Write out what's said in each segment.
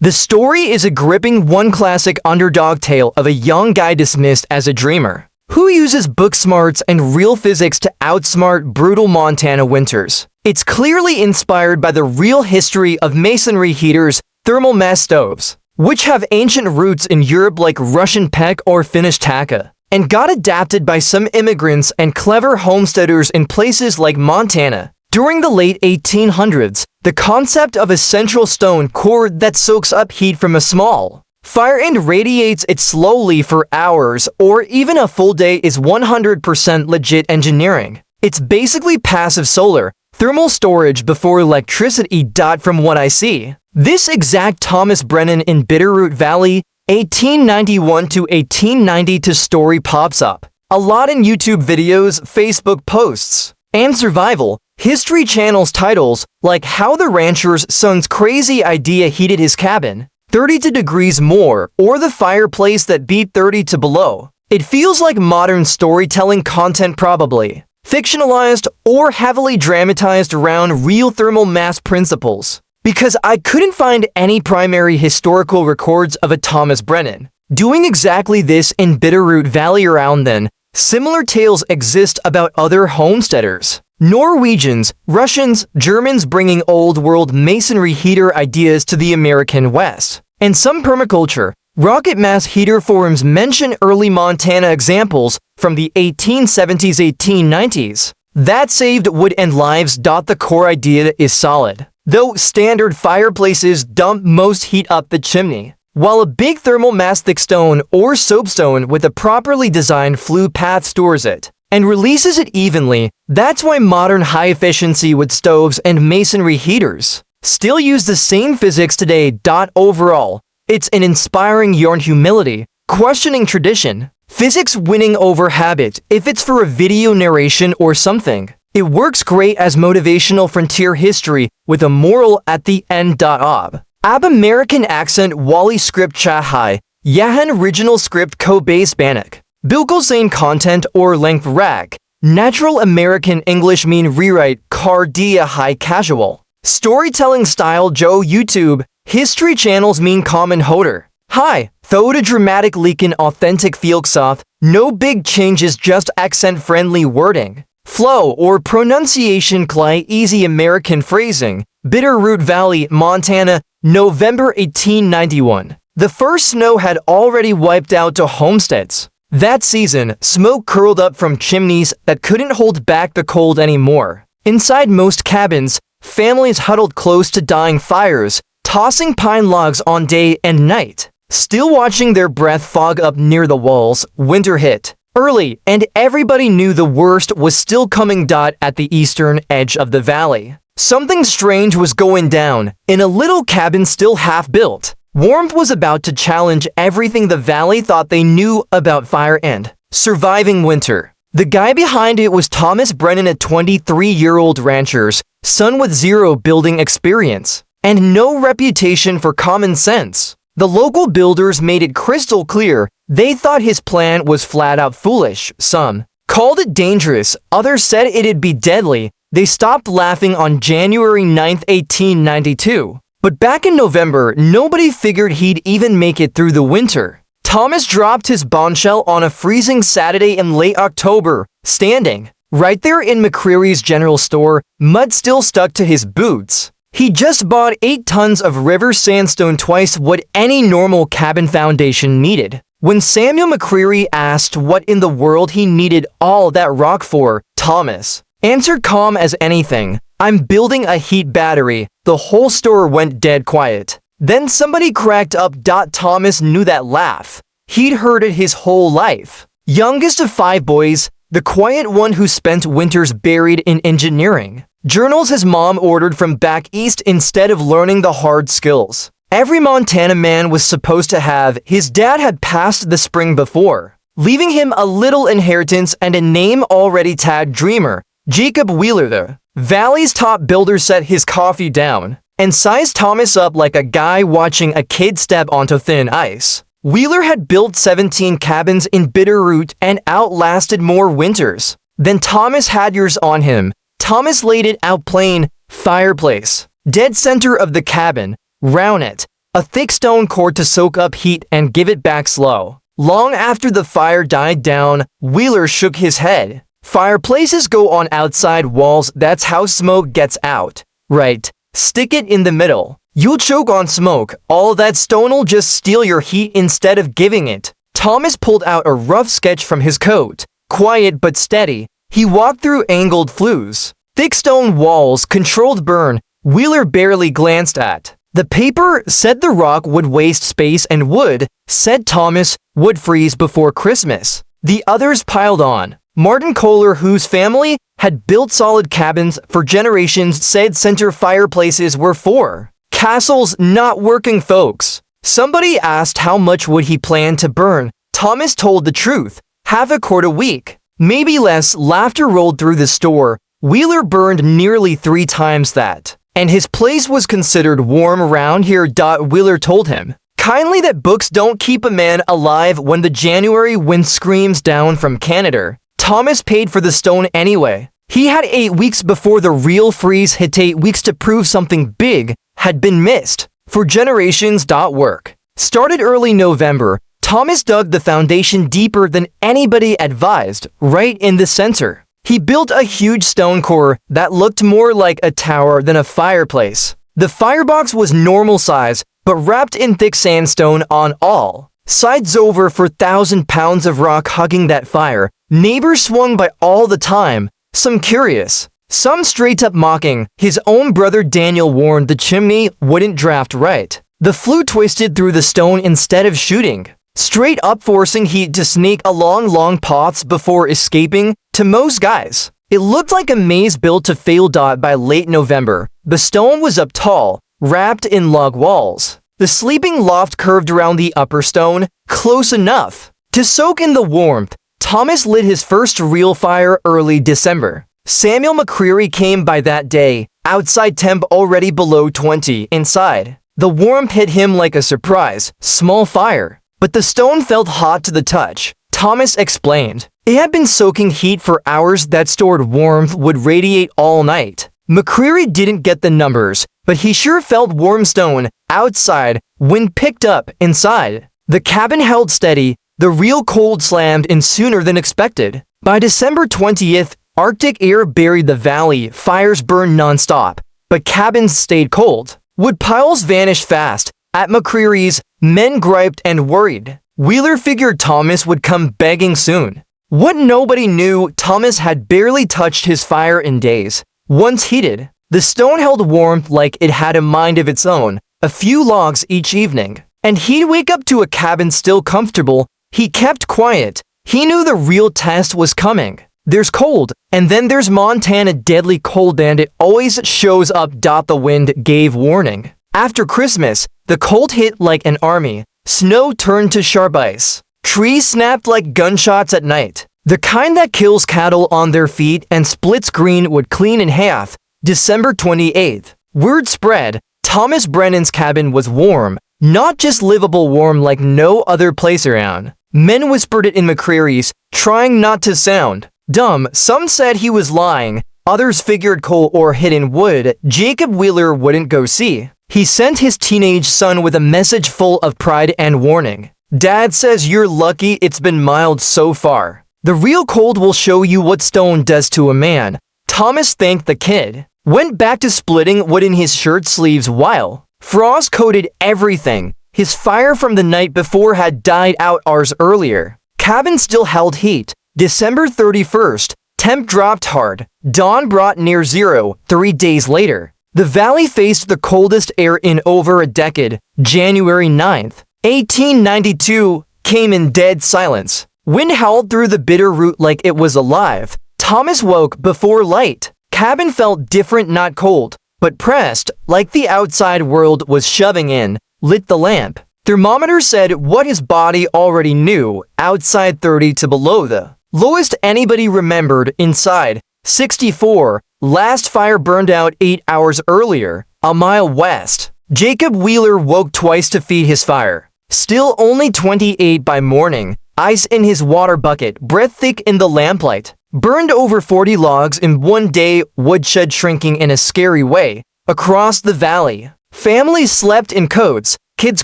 The story is a gripping one classic underdog tale of a young guy dismissed as a dreamer, who uses book smarts and real physics to outsmart brutal Montana winters. It's clearly inspired by the real history of masonry heaters, thermal mass stoves, which have ancient roots in Europe like Russian pek or Finnish taka, and got adapted by some immigrants and clever homesteaders in places like Montana. During the late 1800s, the concept of a central stone core that soaks up heat from a small fire and radiates it slowly for hours or even a full day is 100% legit engineering. It's basically passive solar, thermal storage before electricity. From what I see, this exact Thomas Brennan in Bitterroot Valley, 1891 to 1892 story pops up a lot in YouTube videos, Facebook posts, and survival History Channel's titles, like How the Rancher's Son's Crazy Idea Heated His Cabin 32 degrees more, or The Fireplace That Beat 30 to Below. It feels like modern storytelling content, probably fictionalized or heavily dramatized around real thermal mass principles, because I couldn't find any primary historical records of a Thomas Brennan doing exactly this in Bitterroot Valley around then. Similar tales exist about other homesteaders. Norwegians, Russians, Germans bringing old-world masonry heater ideas to the American West. And some permaculture, rocket mass heater forums mention early Montana examples from the 1870s-1890s that saved wood and lives. The core idea is solid, though standard fireplaces dump most heat up the chimney, while a big thermal mass thick stone or soapstone with a properly designed flue path stores it and releases it evenly. That's why modern high-efficiency wood stoves and masonry heaters still use the same physics today. Overall, it's an inspiring yarn humility, questioning tradition, physics winning over habit. If it's for a video narration or something, it works great as motivational frontier history with a moral at the end. Ab American accent Wally script Chahai, Yahan original script co-base Bannock. Bilkul same content or length rag. Natural American English mean rewrite car dia high casual. Storytelling style Joe YouTube. History channels mean common hoder. Hi, though a dramatic leak in authentic Fielksoth, no big changes, just accent-friendly wording. Flow or pronunciation clay easy American phrasing. Bitterroot Valley, Montana, November 1891. The first snow had already wiped out to homesteads. That season, smoke curled up from chimneys that couldn't hold back the cold anymore. Inside most cabins, families huddled close to dying fires, tossing pine logs on day and night, still watching their breath fog up near the walls. Winter hit early, and everybody knew the worst was still coming. At the eastern edge of the valley, something strange was going down. In a little cabin still half-built, warmth was about to challenge everything the valley thought they knew about fire and surviving winter. The guy behind it was Thomas Brennan, a 23-year-old rancher's son with zero building experience and no reputation for common sense. The local builders made it crystal clear they thought his plan was flat-out foolish. Some called it dangerous, others said it'd be deadly. They stopped laughing on January 9, 1892. But back in November, nobody figured he'd even make it through the winter. Thomas dropped his bombshell on a freezing Saturday in late October, standing right there in McCreary's general store, mud still stuck to his boots. He just bought 8 tons of river sandstone, twice what any normal cabin foundation needed. When Samuel McCreary asked what in the world he needed all that rock for, Thomas answered calm as anything, "I'm building a heat battery." The whole store went dead quiet. Then somebody cracked up. Thomas knew that laugh. He'd heard it his whole life. Youngest of 5 boys, the quiet one who spent winters buried in engineering journals his mom ordered from back east instead of learning the hard skills every Montana man was supposed to have. His dad had passed the spring before, leaving him a little inheritance and a name already tagged dreamer. Jacob Wheeler, the valley's top builder, set his coffee down and sized Thomas up like a guy watching a kid step onto thin ice. Wheeler had built 17 cabins in Bitterroot and outlasted more winters than Thomas had years on him. Thomas laid it out plain: fireplace, dead center of the cabin, round it, a thick stone core to soak up heat and give it back slow. Long after the fire died down, Wheeler shook his head. Fireplaces go on outside walls, that's how smoke gets out. Right, stick it in the middle. You'll choke on smoke, all that stone'll just steal your heat instead of giving it. Thomas pulled out a rough sketch from his coat. Quiet but steady, he walked through angled flues. Thick stone walls, controlled burn, Wheeler barely glanced at. The paper said the rock would waste space and wood, said Thomas, would freeze before Christmas. The others piled on. Martin Kohler, whose family had built solid cabins for generations, said center fireplaces were for castles, not working folks. Somebody asked how much would he plan to burn. Thomas told the truth, half a quart a week. Maybe less. Laughter rolled through the store. Wheeler burned nearly 3 times that. And his place was considered warm around here. Wheeler told him kindly that books don't keep a man alive when the January wind screams down from Canada. Thomas paid for the stone anyway. He had 8 weeks before the real freeze hit. 8 weeks to prove something big had been missed. For generations. Work started early November. Thomas dug the foundation deeper than anybody advised, right in the center. He built a huge stone core that looked more like a tower than a fireplace. The firebox was normal size, but wrapped in thick sandstone on all sides. Over 4,000 pounds of rock hugging that fire. Neighbors swung by all the time, some curious, some straight up mocking. His own brother Daniel warned the chimney wouldn't draft right. The flue twisted through the stone instead of shooting straight up, forcing heat to sneak along long paths before escaping. To most guys, it looked like a maze built to fail. By late November, the stone was up tall, wrapped in log walls. The sleeping loft curved around the upper stone, close enough to soak in the warmth. Thomas lit his first real fire early December. Samuel McCreary came by that day, outside temp already below 20, inside. The warmth hit him like a surprise. Small fire, but the stone felt hot to the touch. Thomas explained. It had been soaking heat for hours. That stored warmth would radiate all night. McCreary didn't get the numbers, but he sure felt warm stone outside, wind picked up inside. The cabin held steady. The real cold slammed in sooner than expected. By December 20th, Arctic air buried the valley. Fires burned nonstop, but cabins stayed cold. Wood piles vanished fast. At McCreary's, men griped and worried. Wheeler figured Thomas would come begging soon. What nobody knew, Thomas had barely touched his fire in days. Once heated, the stone held warmth like it had a mind of its own. A few logs each evening, and he'd wake up to a cabin still comfortable. He kept quiet. He knew the real test was coming. There's cold, and then there's Montana, deadly cold, and it always shows up. The wind gave warning. After Christmas, the cold hit like an army. Snow turned to sharp ice. Trees snapped like gunshots at night. The kind that kills cattle on their feet and splits greenwood clean in half. December 28th. Word spread. Thomas Brennan's cabin was warm. Not just livable warm like no other place around. Men whispered it in McCreary's, trying not to sound dumb. Some said he was lying. Others figured coal or hidden wood Jacob Wheeler wouldn't go see. He sent his teenage son with a message full of pride and warning. Dad says you're lucky it's been mild so far. The real cold will show you what stone does to a man. Thomas thanked the kid. Went back to splitting wood in his shirt sleeves while frost coated everything. His fire from the night before had died out hours earlier. Cabin still held heat. December 31st, temp dropped hard. Dawn brought near zero. 3 days later, the valley faced the coldest air in over a decade. January 9th, 1892, came in dead silence. Wind howled through the bitter root like it was alive. Thomas woke before light. Cabin felt different, not cold, but pressed, like the outside world was shoving in. Lit the lamp. Thermometer said what his body already knew. Outside 30 to below the lowest anybody remembered. Inside 64. Last fire burned out 8 hours earlier, a mile west. Jacob Wheeler woke twice to feed his fire. Still only 28 by morning. Ice in his water bucket, breath thick in the lamplight. Burned over 40 logs in one day. Woodshed shrinking in a scary way across the valley. Families slept in coats. Kids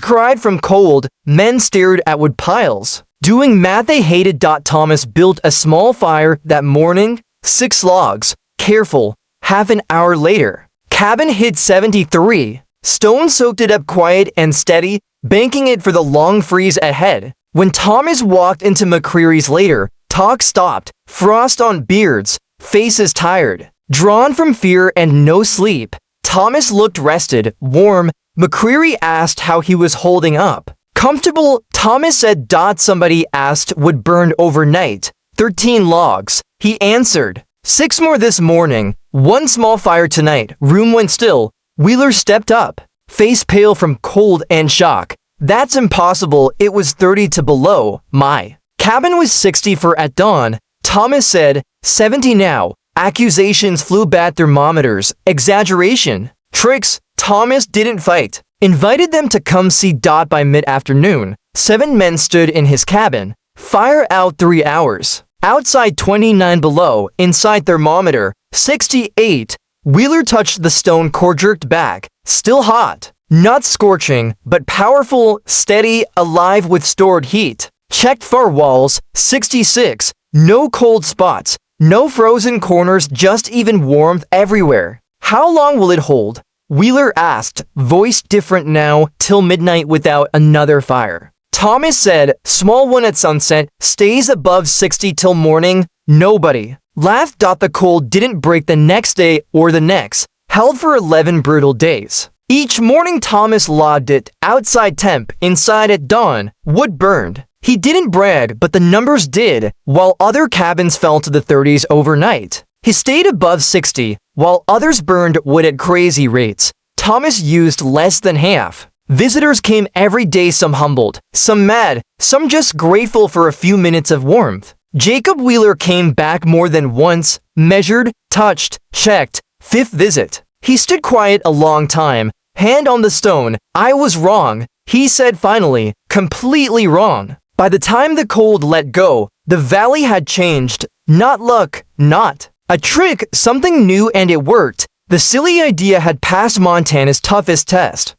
cried from cold, men stared at wood piles. Doing math they hated. Thomas built a small fire that morning, 6 logs. Careful, half an hour later. Cabin hit 73. Stone soaked it up quiet and steady, banking it for the long freeze ahead. When Thomas walked into McCreary's later, talk stopped, frost on beards, faces tired. Drawn from fear and no sleep, Thomas looked rested, warm. McCreary asked how he was holding up. Comfortable, Thomas said. Somebody asked would burn overnight. 13 logs. He answered. 6 more this morning. 1 small fire tonight. Room went still. Wheeler stepped up, face pale from cold and shock. That's impossible. It was 30 to below. My cabin was 64 at dawn. Thomas said. 70 now. Accusations flew. Bad thermometers. Exaggeration. Tricks. Thomas didn't fight. Invited them to come see. By mid-afternoon, 7 men stood in his cabin. Fire out 3 hours. Outside 29 below. Inside thermometer 68. Wheeler touched the stone core, jerked back. Still hot. Not scorching, but powerful, steady, alive with stored heat. Checked far walls. 66. No cold spots. No frozen corners, just even warmth everywhere. How long will it hold? Wheeler asked, voice different now, till midnight without another fire. Thomas said, small one at sunset, stays above 60 till morning. Nobody laughed. The cold didn't break the next day or the next, held for 11 brutal days. Each morning Thomas logged it, outside temp, inside at dawn, wood burned. He didn't brag, but the numbers did, while other cabins fell to the 30s overnight. He stayed above 60, while others burned wood at crazy rates. Thomas used less than half. Visitors came every day, some humbled, some mad, some just grateful for a few minutes of warmth. Jacob Wheeler came back more than once, measured, touched, checked. 5th visit. He stood quiet a long time, hand on the stone. I was wrong, he said finally, completely wrong. By the time the cold let go, the valley had changed. Not luck, not a trick, something new, and it worked. The silly idea had passed Montana's toughest test.